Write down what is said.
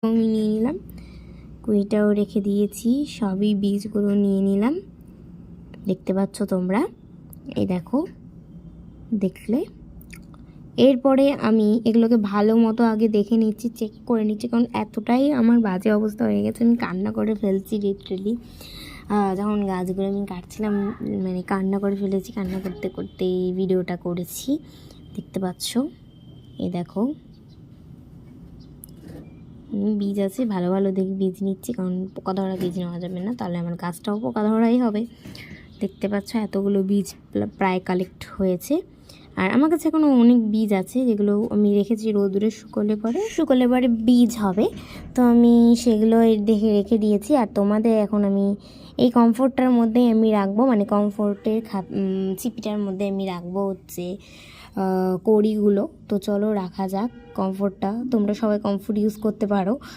আমি নিয়ে নিলাম, কুইটাও রেখে দিয়েছি, সবই বীজগুলো নিয়ে নিলাম। দেখতে পাচ্ছ তোমরা, এই দেখো, দেখলে। এরপরে আমি এগুলোকে ভালো মতো আগে দেখে নিচ্ছি, চেক করে নিচ্ছি, কারণ এতটাই আমার বাজে অবস্থা হয়ে গেছে, আমি কান্না করে ফেলছি লিটারেলি। যখন গাছগুলো আমি কাটছিলাম, মানে কান্না করে ফেলেছি, কান্না করতে করতে এই ভিডিওটা করেছি। দেখতে পাচ্ছ, এই দেখো, বীজ আছে, ভালো ভালো দেখে বীজ নিচ্ছি, কারণ পোকা ধরা বীজ নেওয়া যাবে না, তাহলে আমার গাছটাও পোকা ধরাই হবে। দেখতে পাচ্ছ এতগুলো বীজ প্রায় কালেক্ট হয়েছে। আর আমার কাছে এখনও অনেক বীজ আছে, যেগুলো আমি রেখেছি রোদুরে শুকোলে পরে বীজ হবে, তো আমি সেগুলো দেখে রেখে দিয়েছি। আর তোমাদের এখন আমি এই কমফোর্টটার মধ্যেই আমি রাখবো, মানে কমফোর্টের চিপিটার মধ্যে আমি রাখবো হচ্ছে কড়িগুলো। তো চলো রাখা যাক কমফোর্টটা, তোমরা সবাই কমফোর্ট ইউজ করতে পারো।